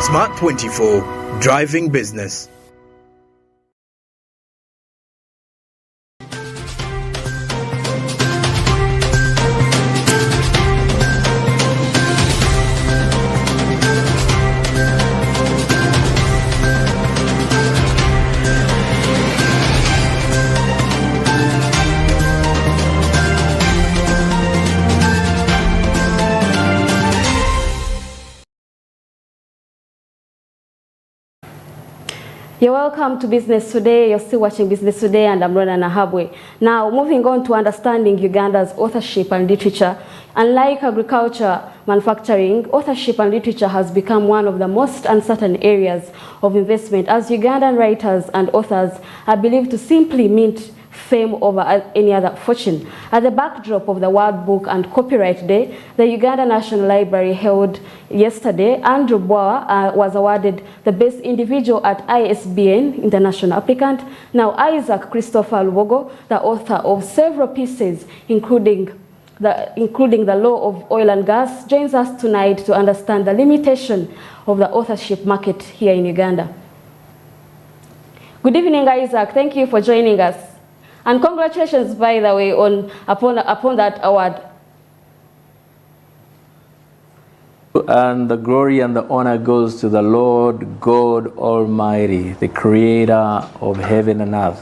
Smart 24, driving business. You're welcome to Business Today. You're still watching Business Today, and I'm Rona Nahabwe. Now, moving on to understanding Uganda's authorship and literature. Unlike agriculture, manufacturing, authorship and literature has become one of the most uncertain areas of investment, as Ugandan writers and authors are believed to simply mint fame over any other fortune. At the backdrop of the World Book and Copyright Day, the Uganda National Library held yesterday, Andrew Bower was awarded the Best Individual at ISBN International Applicant. Now, Isaac Christopher Lubogo, the author of several pieces, including the Law of Oil and Gas, joins us tonight to understand the limitation of the authorship market here in Uganda. Good evening, Isaac. Thank you for joining us. And congratulations, by the way, upon that award. And the glory and the honor goes to the Lord God Almighty, the creator of heaven and earth.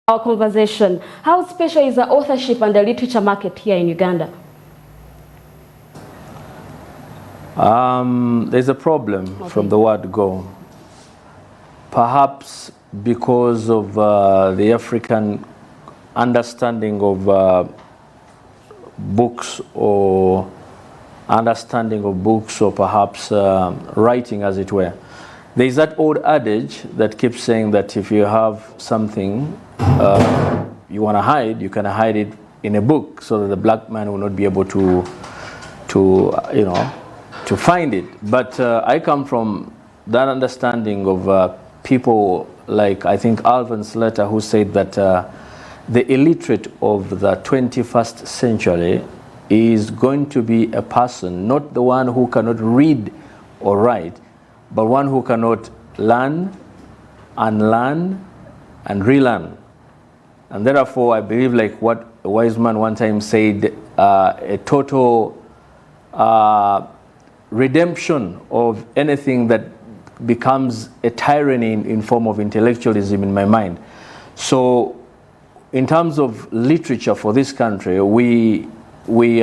Our conversation. How special is the authorship and the literature market here in Uganda? There's a problem from the word go. Perhaps because of the African understanding of books, or perhaps writing, as it were. There is that old adage that keeps saying that if you have something you want to hide, you can hide it in a book, so that the black man will not be able to find it. But I come from that understanding of people like, I think, Alvin Slater, who said that the illiterate of the 21st century is going to be a person, not the one who cannot read or write, but one who cannot learn, unlearn, and relearn. And therefore, I believe, like what a wise man one time said, a total redemption of anything that becomes a tyranny in form of intellectualism in my mind. So in terms of literature for this country, we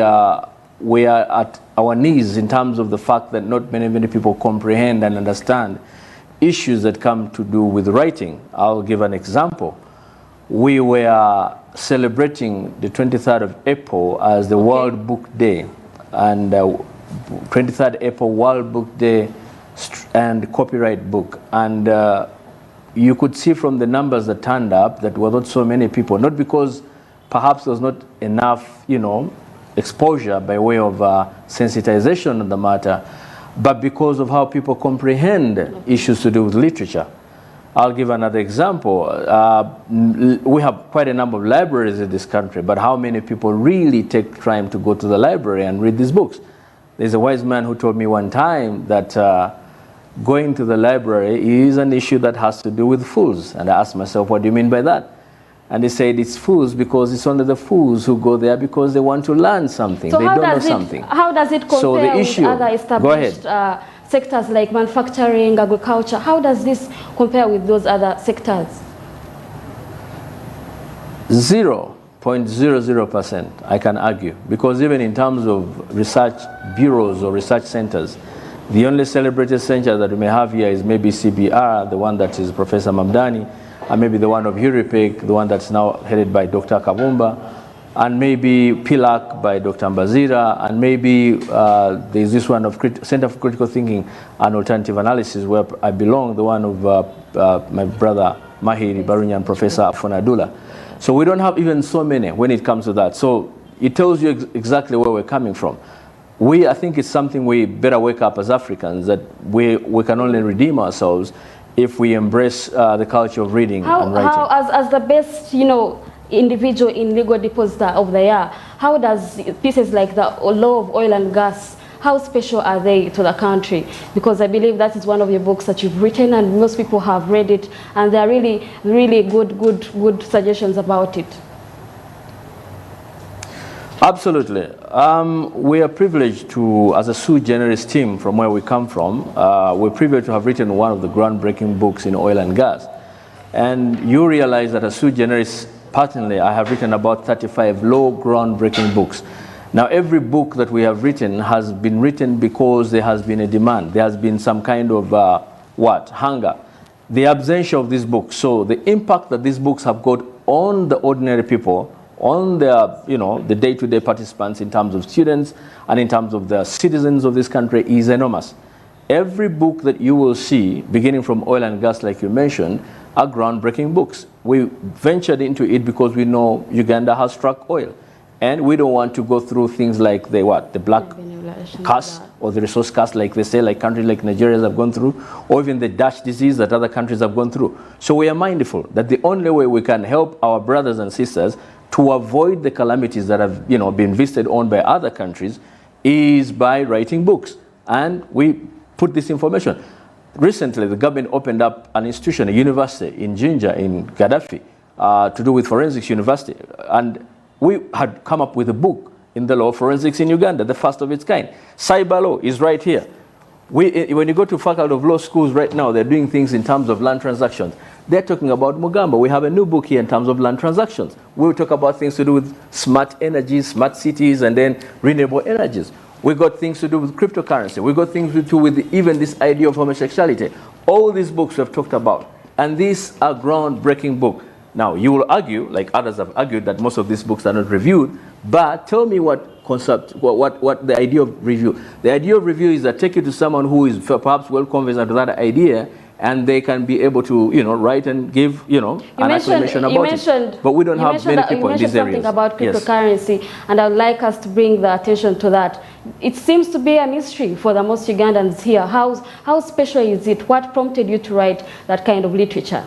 are at our knees in terms of the fact that not many people comprehend and understand issues that come to do with writing. I'll give an example. We were celebrating the 23rd of April as the World Book Day, and 23rd April World Book Day and copyright book, and you could see from the numbers that turned up that were not so many people, not because perhaps there was not enough exposure by way of sensitization of the matter, but because of how people comprehend issues to do with literature. I'll give another example. We have quite a number of libraries in this country, but how many people really take time to go to the library and read these books? There's a wise man who told me one time that going to the library is an issue that has to do with fools. And I asked myself, what do you mean by that? And they said it's fools because it's only the fools who go there because they want to learn something. So they don't know something. How does it compare with other established sectors like manufacturing, agriculture? How does this compare with those other sectors? 0.00%, I can argue. Because even in terms of research bureaus or research centers, the only celebrated center that we may have here is maybe CBR, the one that is Professor Mamdani, and maybe the one of Huripik, the one that's now headed by Dr. Kabumba, and maybe PILAC by Dr. Mbazira, and maybe there's this one of Center for Critical Thinking and Alternative Analysis, where I belong, the one of my brother Mahiri Barunyan, Professor Afonadula. So we don't have even so many when it comes to that. So it tells you exactly where we're coming from. I think it's something we better wake up as Africans, that we can only redeem ourselves if we embrace the culture of reading and writing. As the best, individual in legal depositor of the year, how does pieces like the Law of Oil and Gas how special are they to the country? Because I believe that is one of your books that you've written, and most people have read it, and there are really, really good suggestions about it. Absolutely. We are privileged to, as a sui generis team from where we come from, we're privileged to have written one of the groundbreaking books in oil and gas. And you realize that as sui generis, personally, I have written about 35 low groundbreaking books. Now, every book that we have written has been written because there has been a demand. There has been some kind of, hunger. The absence of these books. So the impact that these books have got on the ordinary people, on the, the day-to-day participants in terms of students and in terms of the citizens of this country is enormous. Every book that you will see, beginning from oil and gas, like you mentioned, are groundbreaking books. We ventured into it because we know Uganda has struck oil. And we don't want to go through things like the black curse or the resource curse, like they say, like countries like Nigeria have gone through, or even the Dutch disease that other countries have gone through. So we are mindful that the only way we can help our brothers and sisters to avoid the calamities that have been visited on by other countries is by writing books. And we put this information. Recently, the government opened up an institution, a university in Jinja, in Gaddafi, to do with forensics university. And we had come up with a book in the law of forensics in Uganda, the first of its kind. Cyber law is right here. When you go to faculty of law schools right now, they're doing things in terms of land transactions. They're talking about Mugamba. We have a new book here in terms of land transactions. We'll talk about things to do with smart energies, smart cities, and then renewable energies. We got things to do with cryptocurrency. We got things to do with even this idea of homosexuality. All these books we have talked about. And these are groundbreaking books. Now, you will argue, like others have argued, that most of these books are not reviewed. But tell me what concept, what the idea of review. The idea of review is that take you to someone who is perhaps well conversant with that idea, and they can be able to, write and give, an explanation about it. But we don't have many people in these areas. You mentioned something about cryptocurrency, and I would like us to bring the attention to that. It seems to be a mystery for the most Ugandans here. How special is it? What prompted you to write that kind of literature?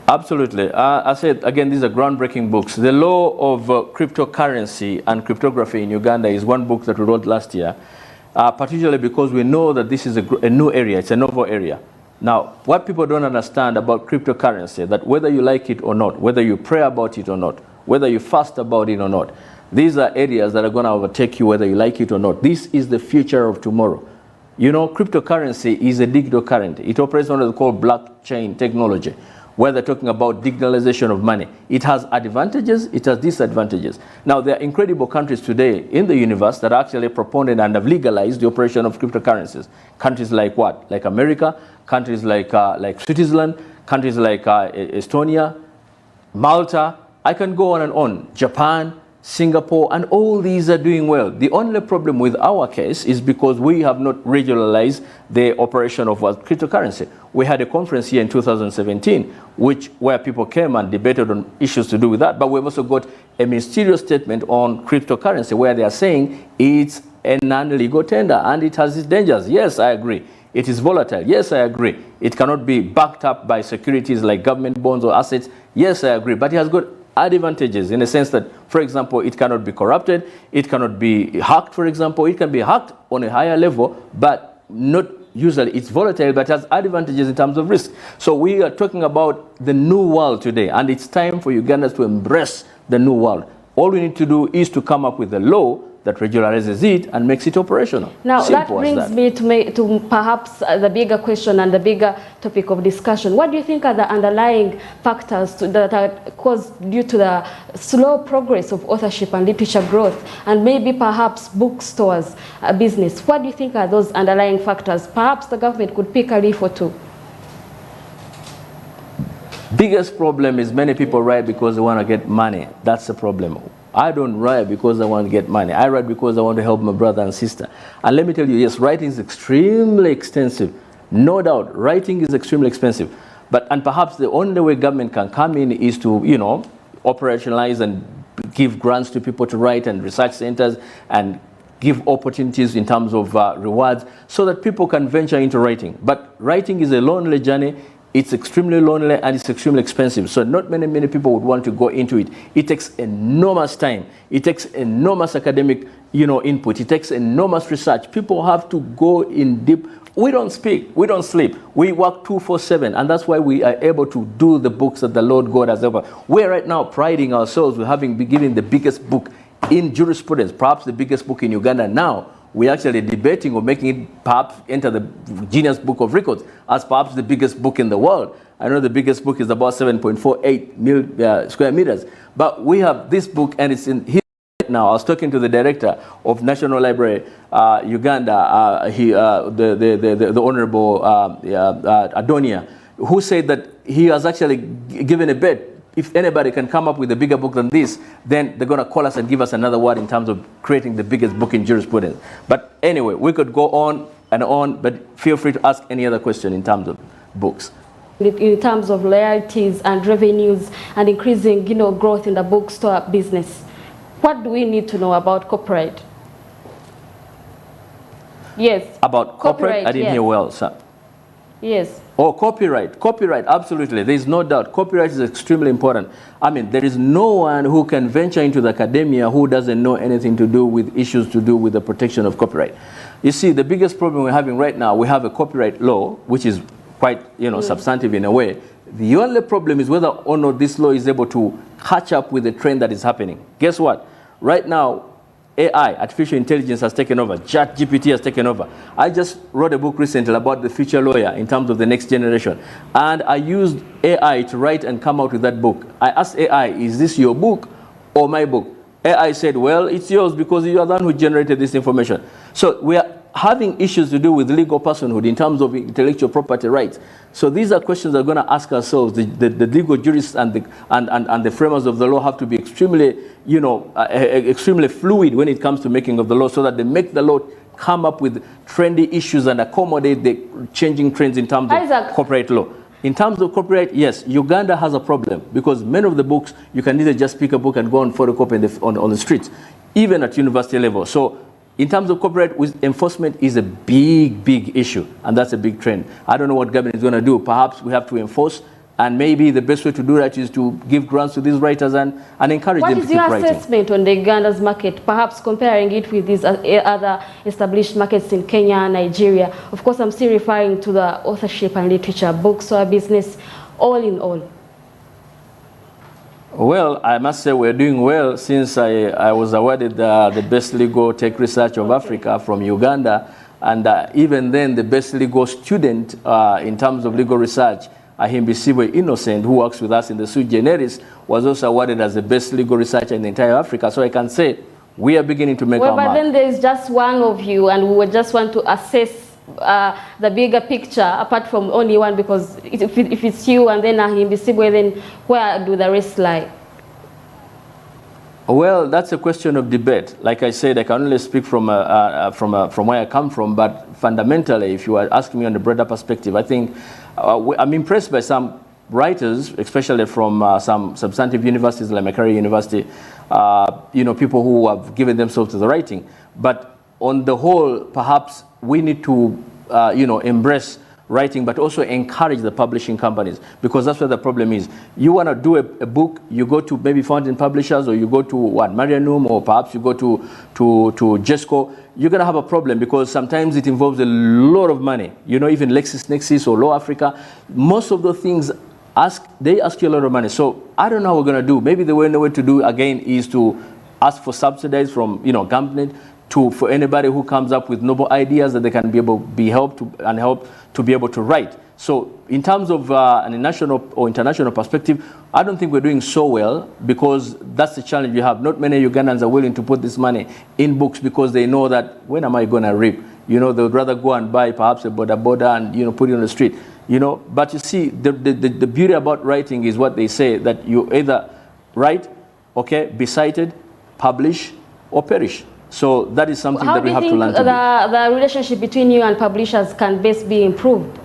Absolutely. I said, again, these are groundbreaking books. The law of cryptocurrency and cryptography in Uganda is one book that we wrote last year. Particularly because we know that this is a new area, it's a novel area. Now, what people don't understand about cryptocurrency, that whether you like it or not, whether you pray about it or not, whether you fast about it or not, these are areas that are going to overtake you whether you like it or not. This is the future of tomorrow. Cryptocurrency is a digital currency. It operates on what is called blockchain technology, where they're talking about digitalization of money. It has advantages, it has disadvantages. Now, there are incredible countries today in the universe that actually proponent and have legalized the operation of cryptocurrencies. Countries like what? Like America, countries like Switzerland, countries like Estonia, Malta. I can go on and on. Japan, Singapore, and all these are doing well. The only problem with our case is because we have not regionalized the operation of cryptocurrency. We had a conference here in 2017, where people came and debated on issues to do with that. But we've also got a ministerial statement on cryptocurrency where they are saying it's a non-legal tender and it has its dangers. Yes, I agree. It is volatile. Yes, I agree. It cannot be backed up by securities like government bonds or assets. Yes, I agree. But it has got advantages in the sense that, for example, it cannot be corrupted, it cannot be hacked, for example. It can be hacked on a higher level, but not usually. It's volatile, but has advantages in terms of risk. So we are talking about the new world today, and it's time for Ugandans to embrace the new world. All we need to do is to come up with a law that regularizes it and makes it operational. Now, that brings me to perhaps the bigger question and the bigger topic of discussion. What do you think are the underlying factors that are caused due to the slow progress of authorship and literature growth, and maybe perhaps bookstores business? What do you think are those underlying factors? Perhaps the government could pick a leaf or two. Biggest problem is many people write because they want to get money. That's the problem. I don't write because I want to get money. I write because I want to help my brother and sister. And let me tell you, yes, writing is extremely expensive. No doubt, writing is extremely expensive. And perhaps the only way government can come in is to, operationalize and give grants to people to write, and research centers, and give opportunities in terms of rewards so that people can venture into writing. But writing is a lonely journey. It's extremely lonely and it's extremely expensive. So not many people would want to go into it. It takes enormous time. It takes enormous academic, input. It takes enormous research. People have to go in deep. We don't speak, we don't sleep. We work 24/7, and that's why we are able to do the books that the Lord God has ever. We're right now priding ourselves with having been given the biggest book in jurisprudence, perhaps the biggest book in Uganda now. We're actually debating or making it perhaps enter the Guinness Book of Records as perhaps the biggest book in the world. I know the biggest book is about 7.48 square meters, but we have this book and it's in here now. I was talking to the director of National Library Uganda, the Honorable Adonia, who said that he has actually given a bet. If anybody can come up with a bigger book than this, then they're going to call us and give us another word in terms of creating the biggest book in jurisprudence. But anyway, we could go on and on, but feel free to ask any other question in terms of books. In terms of royalties and revenues and increasing, growth in the bookstore business, what do we need to know about copyright? Yes. About copyright? I didn't hear well, sir. Yes. Oh, copyright. Copyright, absolutely. There is no doubt. Copyright is extremely important. I mean, there is no one who can venture into the academia who doesn't know anything to do with issues to do with the protection of copyright. You see, the biggest problem we're having right now, we have a copyright law, which is quite, substantive in a way. The only problem is whether or not this law is able to catch up with the trend that is happening. Guess what? Right now, AI, artificial intelligence, has taken over. ChatGPT has taken over. I just wrote a book recently about the future lawyer in terms of the next generation. And I used AI to write and come out with that book. I asked AI, is this your book or my book? AI said, well, it's yours because you are the one who generated this information. So we are having issues to do with legal personhood in terms of intellectual property rights. So these are questions we're going to ask ourselves. The legal jurists and the framers of the law have to be extremely, extremely fluid when it comes to making of the law, so that they make the law come up with trendy issues and accommodate the changing trends in terms of copyright law. In terms of copyright, yes, Uganda has a problem because many of the books, you can either just pick a book and go and photocopy on the streets, even at university level. So in terms of copyright, enforcement is a big issue, and that's a big trend. I don't know what government is going to do. Perhaps we have to enforce, and maybe the best way to do that is to give grants to these writers and encourage them to keep writing. What is your assessment on the Uganda's market, perhaps comparing it with these other established markets in Kenya and Nigeria? Of course, I'm still referring to the authorship and literature, bookstore business, all in all. Well, I must say we're doing well since I was awarded the best legal tech research of Africa from Uganda. And even then, the best legal student in terms of legal research, Ahimbisibwe Innocent, who works with us in the sui generis, was also awarded as the best legal researcher in the entire Africa. So I can say we are beginning to make our mark. But then there's just one of you, and we would just want to assess the bigger picture apart from only one, because if it's you and then Ahimbisibwe, then where do the rest lie? Well, that's a question of debate. Like I said, I can only speak from where I come from, but fundamentally, if you are asking me on the broader perspective, I think I'm impressed by some writers, especially from some substantive universities like Makerere University, people who have given themselves to the writing. But on the whole, perhaps we need to, embrace writing, but also encourage the publishing companies, because that's where the problem is. You want to do a book, you go to maybe Fountain Publishers, or you go to Marianum, or perhaps you go to Jesco. You're going to have a problem because sometimes it involves a lot of money. Even LexisNexis or Law Africa, most of the things they ask you a lot of money. So I don't know how we're going to do. Maybe the way to do again is to ask for subsidies from government for anybody who comes up with noble ideas that they can be helped to be able to write. So in terms of a national or international perspective, I don't think we're doing so well, because that's the challenge we have. Not many Ugandans are willing to put this money in books because they know that when am I going to reap? They would rather go and buy perhaps a boda and put it on the street. But you see, the beauty about writing is what they say, that you either write, be cited, publish, or perish. So that is something that we have to learn to do. How do you think the relationship between you and publishers can best be improved?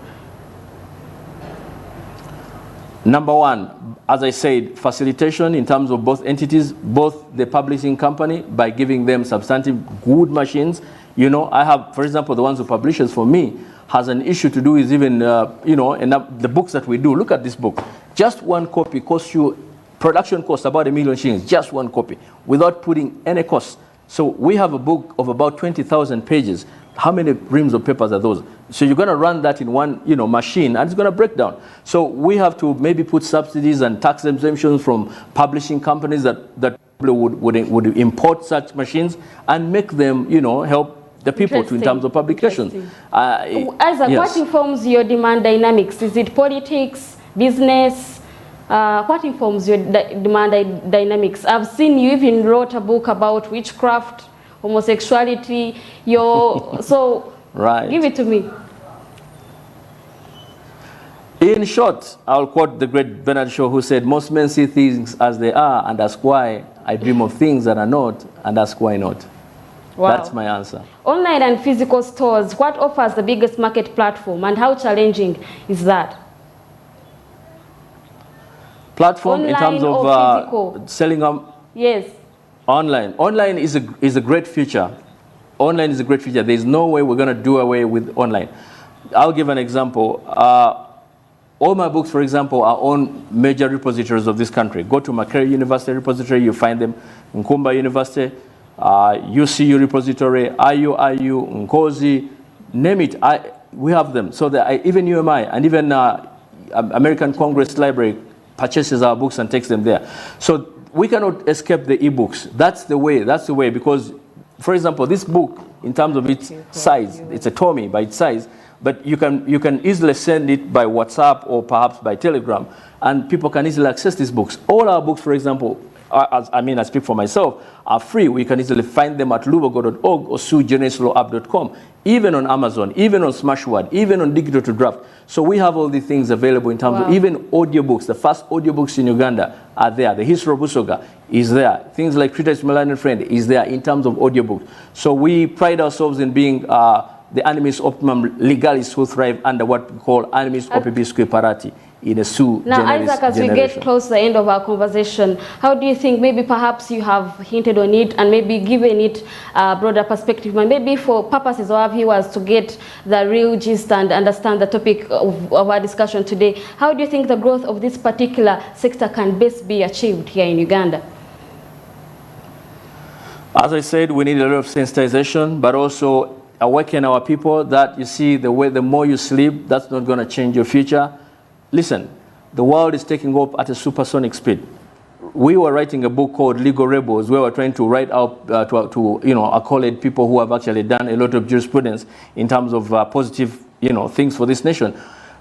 Number one, as I said, facilitation in terms of both entities, both the publishing company, by giving them substantive good machines. I have, for example, the ones who publishes for me has an issue to do with even, the books that we do. Look at this book. Just one copy costs you, production costs about 1 million shillings, just one copy, without putting any cost. So we have a book of about 20,000 pages. How many reams of papers are those? So you're going to run that in one, machine, and it's going to break down. So we have to maybe put subsidies and tax exemptions from publishing companies that would import such machines and make them, help the people in terms of publication. Isaac, yes. What informs your demand dynamics? Is it politics, business? What informs your demand dynamics? I've seen you even wrote a book about witchcraft, homosexuality. So right. Give it to me. In short, I'll quote the great Bernard Shaw, who said, "Most men see things as they are and ask why. I dream of things that are not and ask why not." Wow. That's my answer. Online and physical stores, what offers the biggest market platform and how challenging is that? Platform online in terms of selling yes. Online is a great feature. Online is a great feature. There's no way we're going to do away with online. I'll give an example. All my books, for example, are on major repositories of this country. Go to Makerere University repository, you find them. Nkumba University, UCU repository, IU, Nkozi, name it. We have them. So that even UMI and even American Congress Library purchases our books and takes them there. So we cannot escape the e-books. That's the way, because, for example, this book, in terms of its size, it's a tommy by its size, but you can easily send it by WhatsApp or perhaps by Telegram, and people can easily access these books. All our books, for example, I speak for myself, are free. We can easily find them at lubogo.org or suegeneslawup.com, even on Amazon, even on Smashword, even on Digital to Draft. So we have all these things available in terms of even audiobooks. The first audiobooks in Uganda are there. The History of Busoga is there. Things like Critics Millennium Friend is there in terms of audiobooks. So we pride ourselves in being the animis optimum legalis who thrive under what we call animis opibusque parati in a sue now, Isaac, as we get close to the end of our conversation, how do you think, maybe perhaps you have hinted on it and maybe given it a broader perspective, and maybe for purposes of our viewers to get the real gist and understand the topic of our discussion today, how do you think the growth of this particular sector can best be achieved here in Uganda? As I said, we need a lot of sensitization, but also awaken our people that, you see, the more you sleep, that's not going to change your future. Listen, the world is taking off at a supersonic speed. We were writing a book called Legal Rebels, where we're trying to write out to accolade people who have actually done a lot of jurisprudence in terms of positive things for this nation.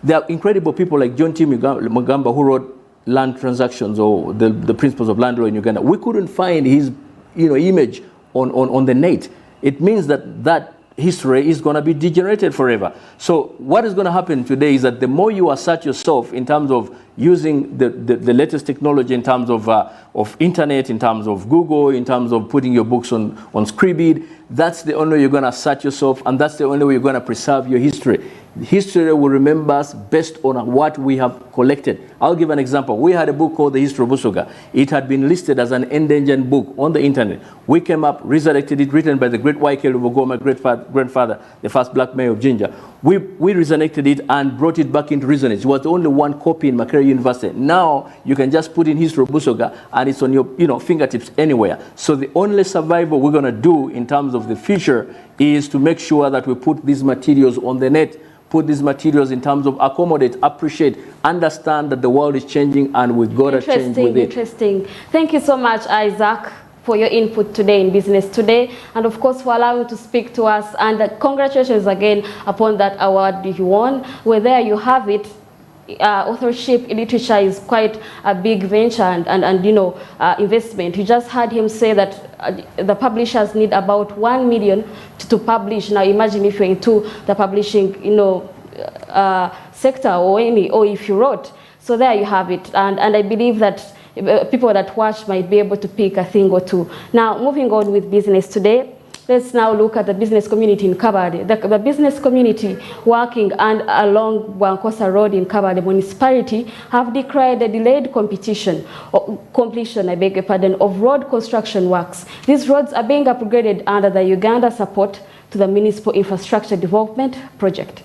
There are incredible people like John T. Mugamba, who wrote Land Transactions or the Principles of Land Law in Uganda. We couldn't find his image on the net. It means that history is going to be degenerated forever. So what is going to happen today is that the more you assert yourself in terms of using the latest technology, in terms of internet, in terms of Google, in terms of putting your books on Scribd, that's the only way you're going to assert yourself, and that's the only way you're going to preserve your history. History will remember us based on what we have collected. I'll give an example. We had a book called The History of Busoga. It had been listed as an endangered book on the internet. We came up, resurrected it, written by the great Y.K. Lubogo, my grandfather, the first black mayor of Jinja. We resurrected it and brought it back into resonance. It was the only one copy in Makerere University. Now you can just put in History of Busoga and it's on your fingertips anywhere. So the only survival we're going to do in terms of the future is to make sure that we put these materials on the net, put these materials in terms of accommodate, appreciate, understand that the world is changing and we've got to change with it. Interesting. Thank you so much, Isaac, for your input today in Business Today, and of course for allowing to speak to us, and congratulations again upon that award you won. Well, there you have it. Authorship in literature is quite a big venture and investment. You just heard him say that the publishers need about 1 million to publish. Now imagine if you're into the publishing sector or if you wrote. So there you have it, and I believe that people that watch might be able to pick a thing or two. Now moving on with Business Today. Let's now look at the business community in Kabale. The business community working along Wankosa Road in Kabale municipality have declared a delayed completion, of road construction works. These roads are being upgraded under the Uganda support to the Municipal Infrastructure Development Project.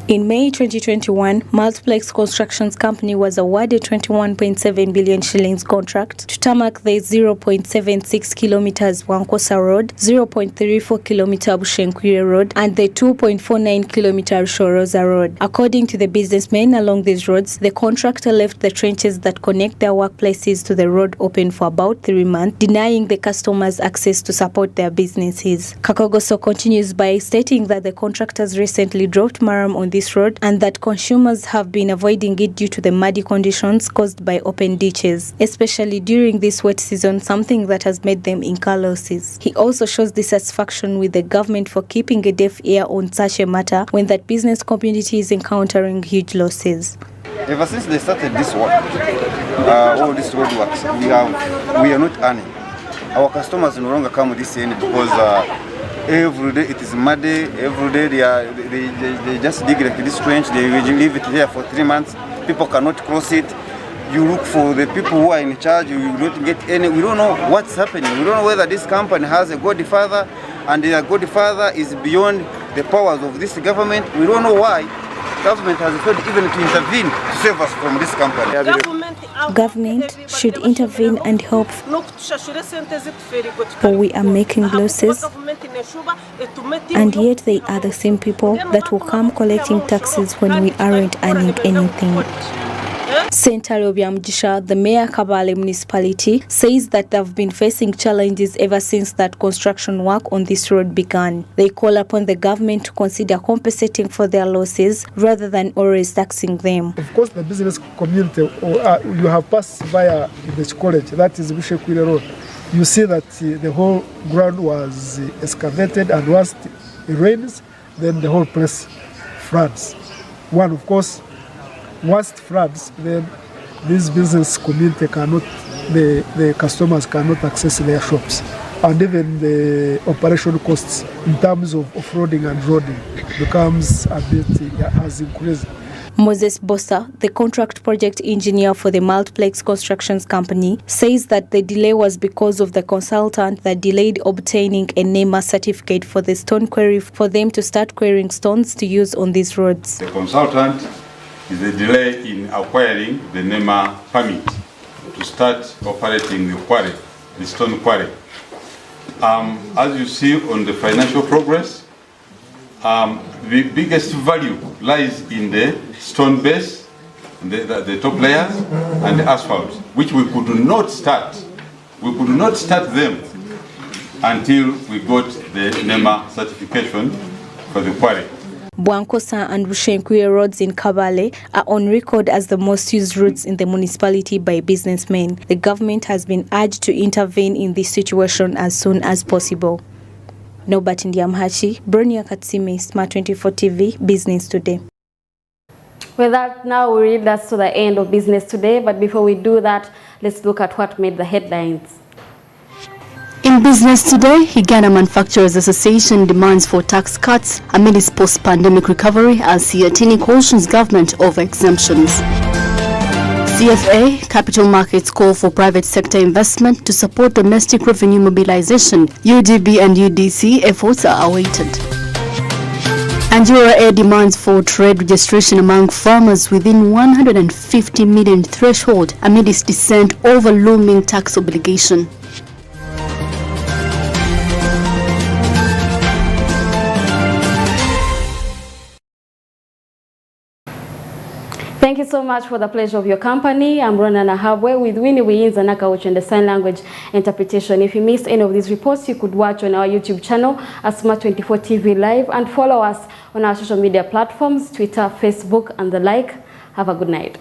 In May 2021, Multiplex Constructions Company was awarded 21.7 billion shillings contract to tarmac the 0.76 kilometers Wankosa Road, 0.34 kilometer Bushenkwire Road, and the 2.49 kilometer Shoroza Road. According to the businessmen along these roads, the contractor left the trenches that connect their workplaces to the road open for about 3 months, denying the customers access to support their businesses. Kakogoso continues by stating that the contractors recently dropped maram on this road and that consumers have been avoiding it due to the muddy conditions caused by open ditches, especially during this wet season, something that has made them incur losses. He also shows dissatisfaction with the government for keeping a deaf ear on such a matter when that business community is encountering huge losses. Ever since they started this work, all these roadworks, we are not earning. Our customers no longer come this end because every day it is muddy. Every day they just dig like this trench. They leave it here for 3 months. People cannot cross it. You look for the people who are in charge. You don't get any. We don't know what's happening. We don't know whether this company has a godfather, and their godfather is beyond the powers of this government. We don't know why government has failed even to intervene to save us from this company. Government should intervene and help, for we are making losses, and yet they are the same people that will come collecting taxes when we aren't earning anything. Sentaro Byamujisha, the mayor Kabale municipality, says that they've been facing challenges ever since that construction work on this road began. They call upon the government to consider compensating for their losses rather than always taxing them. Of course, the business community, you have passed via the college, that is Bushenkwire Road. You see that the whole ground was excavated, and once it rains, then the whole place floods. One, of course, once it floods, then this business community cannot, the customers cannot access their shops. And even the operation costs in terms of off-roading and roading becomes a bit, has increased. Moses Bossa, the contract project engineer for the Multiplex Constructions Company, says that the delay was because of the consultant that delayed obtaining a NEMA certificate for the stone quarry for them to start quarrying stones to use on these roads. The consultant is a delay in acquiring the NEMA permit to start operating the quarry, the stone quarry. As you see on the financial progress, the biggest value lies in the stone base, the top layers, and the asphalt, which we could not start. We could not start them until we got the NEMA certification for the quarry. Bwankosa and Bushenkwire roads in Kabale are on record as the most used routes in the municipality by businessmen. The government has been urged to intervene in this situation as soon as possible. Norbert Ndiamhachi, Bronia Katsime, Smart 24 TV, Business Today. With that, now we read us to the end of Business Today, but before we do that, let's look at what made the headlines. In Business Today, Uganda Manufacturers Association demands for tax cuts amid its post-pandemic recovery as Siatini cautions government over exemptions. CFA, capital markets call for private sector investment to support domestic revenue mobilization. UDB and UDC efforts are awaited. And URA demands for trade registration among farmers within 150 million threshold amid its dissent over looming tax obligation. Thank you so much for the pleasure of your company. I'm Rona Nahabwe with Winnie Wiyinza Nakawuch and the sign language interpretation. If you missed any of these reports, you could watch on our YouTube channel at Smart 24 TV Live and follow us on our social media platforms, Twitter, Facebook, and the like. Have a good night.